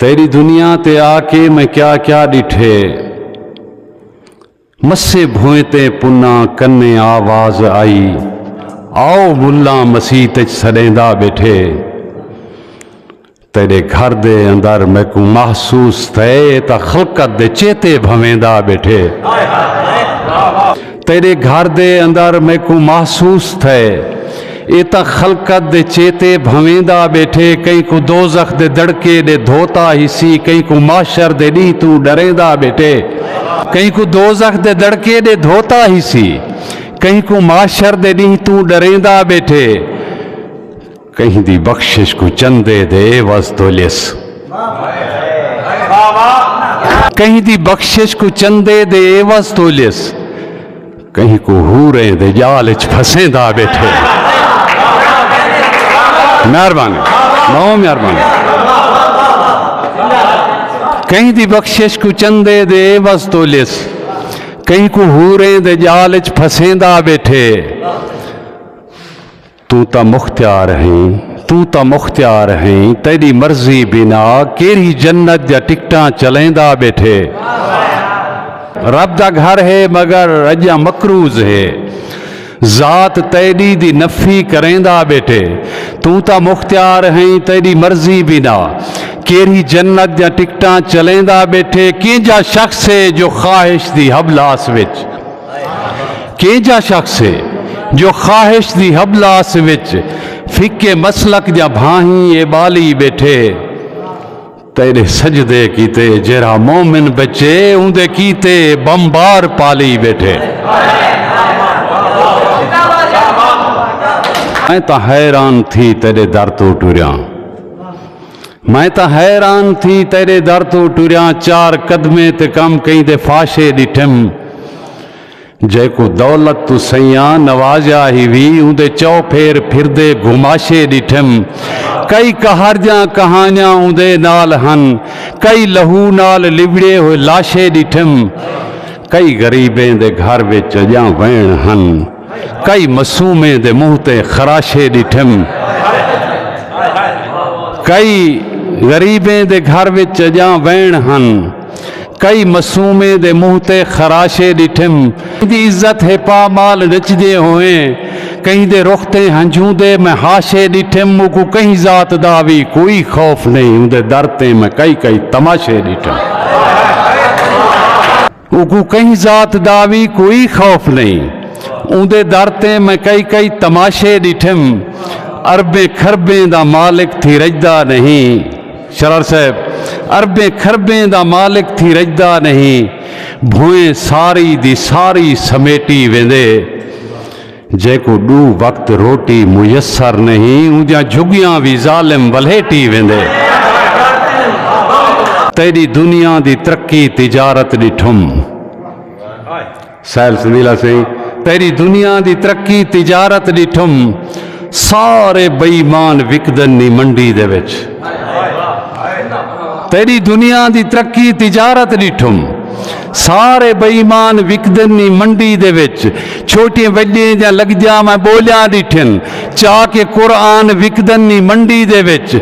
तेरी दुनिया ते आके मैं क्या क्या डिठे, मस्से भोए ते पुन्ना कन्ने आवाज आई, आओ मुल्ला मसीह ते सड़ेंदा बैठे। तेरे घर दे अंदर मैकू महसूस थे ता खलकत दे चेते भवेंदा बैठे। तेरे घर दे अंदर मैकू महसूस थे ये ता खलकत दे चेते भवेंदा बैठे। कहीं को दोज़ख दे दड़के दे धोता ही सी, कहीं को माशर दे दी तू डरेंदा बैठे। कहीं को दोज़ख दे दड़के दे धोता ही सी, कहीं को माशर दे दी तू डरेंदा बैठे। कहीं दी बख्शिश को चंदे दे वस तोलिस, कहीं दी बख्शिश को चंदे दे वस तोलिस, कहीं को हूरे दे जाल च फसेंदा बैठे। मेहरबानी बहुत मेहरबानी। कहीं दी बख्शिश को चंदे दे वस तोलिस, कहीं को हूरे दे जाल च फसेंदा बैठे। तू ता मुख्तियार हैं, तू ता मुख्तियार हैं, तेरी मर्जी बिना केरी जन्नत या टिकटा चलेंदा बैठे। रब दा घर है मगर अजा मकरूज है, जात तेरी दी नफी करेंदा बैठे। तू ता मुख्तियार हैं, तेरी मर्जी बिना केरी जन्नत या टिकटा चलेंदा बैठे। केजा शख्स है जो ख्वाहिश दी हबलास विच, केजा शख्स है जो ख्वाहिश दी हबलास विच फिक्के मसलक जा भाही ए बाली बैठे। तेरे सजदे कीते जेरा मोमिन बचे, उंदे कीते बम्बार पाली बैठे। मैं तो हैरान थी तेरे दर तो टुरिया, मैं तो हैरान थी तेरे दर तो टुरिया। चार कदमे ते कम कहीं दे फाशे डिठम, जैको दौलत तू सैया नवाजा ही भी, उंदे चौफेर फिरदे घुमाशे डिठम। कई कहारजा कहानियां उंदे नाल हन, कई लहू नाल लिबड़े हुए लाशे डिठम। कई गरीबें दे घर विच अजां वैण हन, कई मसूमे दे मुंह ते खराशे डिठम। कई गरीबें दे घर विच अजां वैण हन, कई मसूमे दे मुंह ते खराशे डिठम। दी इज्जत है पामाल नचदे होए, कहीं दे रुखते हंजू दे मैं हाशे डिठम। मुकू कहीं जात दा भी कोई खौफ नहीं, उंदे दर ते मैं कई कई तमाशे डिठम। उकू कहीं जात दा भी कोई खौफ नहीं, उंदे दर ते मैं कई कई तमाशे डिठम। अरबे खरबे दा मालिक थी रजदा नहीं, शरार साहब अरबे खरबे दा मालिक थी रजदा नहीं। भोए सारी दी सारी समेटी वेंदे, जेको डू वक्त रोटी मुयसर नहीं, उंदियां झुगियां भी जालिम वलेटी वेंदे। तेरी दुनिया दी तरक्की तिजारत डिठुम, सैल सुनीला सिंह तेरी दुनिया दी तरक्की तिजारत डिठुम। सारे बेईमान विकदन नी मंडी दे विच, तेरी दुनिया दी तरक्की तिजारत डिठुम। सारे बेईमान विकदन नी मंडी दे विच, छोटियां वड्डियां जा लग जा मैं बोलियां डिठन। चाह के कुरान विकदन नी मंडी दे विच,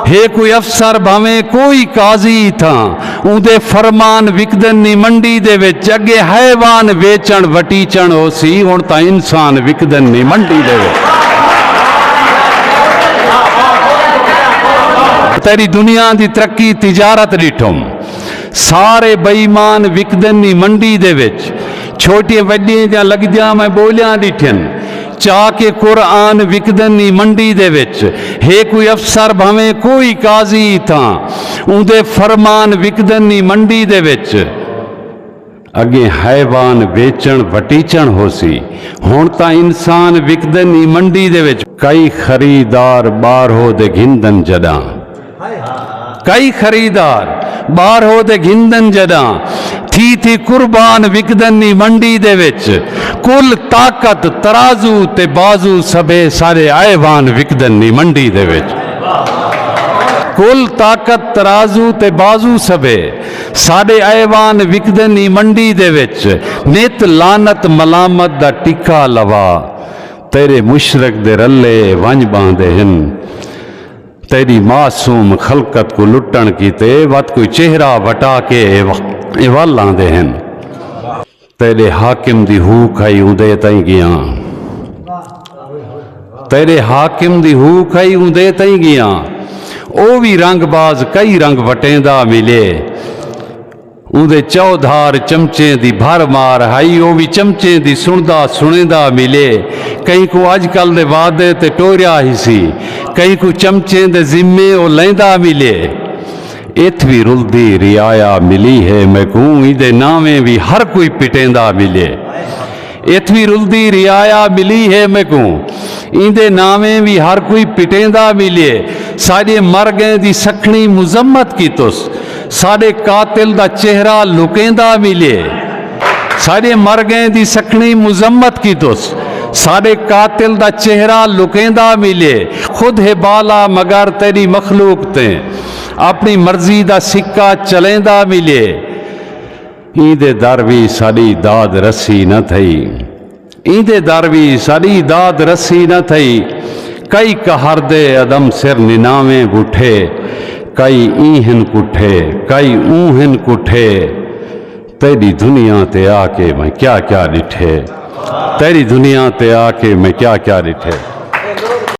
हे कोई अफसर भावे कोई काजी था, उदे फरमान विकदन नी मंडी दे विच। अगे हैवान वेचण वटीचण हो सी, हुण तां इंसान विकदन नी मंडी दे विच। तेरी दुनिया दी तरक्की तिजारत डिठुम। सारे बेईमान विकदन नी मंडी दे विच, छोटियां वड्डियां जा लग जा मैं बोलियां डिठन। चाह के कुरान विकदन नी मंडी दे विच, हे कोई अफसर भावे कोई काजी था, उंदे फरमान विकदन नी मंडी दे विच। अगे हैवान वेचण वटीचण हो सी, हुण तां इंसान विकदन नी मंडी दे विच। कई खरीदार बारहो दे घिंदन जडां, कई खरीदार बारहो दे घिंदन जडां। थी कुर्बान विकदन नी मंडी दे विच। कुल ताकत तराजू ते बाजू सबे सारे आएवान विकदन नी मंडी दे विच। कुल ताकत तराजू ते बाजू सबे साडे आएवान विकदन नी मंडी दे विच। नित लानत मलामत दा टिक्का लवा, तेरे मुशरक दे रले वंज बांधे हन। तेरी मासूम खलकत को लुटन कीते वत कोई चेहरा वटा के इवल आंदे हैं तेरे हाकिम दी हूक आई उदे तई गया तेरे हाकिम दी हूक आई उदे तई गया ओ भी रंगबाज कई रंग वटेंदा मिले उदे चौधार चमचे दी भर मार हाई ओ भी चमचे दी सुनदा सुनेंदा मिले कई को अजकल दे वादे ते टोरिया ही सी कई को चमचे दे जिम्मे ओ लैंदा मिले इथवी रुलदी रियाया मिली है मैं कहूँ इदे नावे भी हर कोई पिटेंदा मिले इथवी रुलदी रियाया मिली है मैं कहूँ इंदे नावे भी हर कोई पिटेंदा मिले सारे मर गए दी सखनी मुजम्मत की तुस सारे कातिल दा चेहरा लुकेंदा मिले सारे मर गए दी सखनी मुजम्मत की तुस सारे कातिल दा चेहरा लुकेंदा मिले खुद है बाला मगर तेरी मखलूक ते अपनी मर्जी दा सिक्का चलेंदा मिले ईदे दर भी साड़ी दाद रसी न थई ईदे दर भी साड़ी दाद रसी न थई कई कहर दे अदम सिर निनावे बुठे कई ईहन कुठे कई ऊहन कुठे तेरी दुनिया ते आके मैं क्या क्या डिठे तेरी दुनिया ते आके मैं क्या क्या डिठे।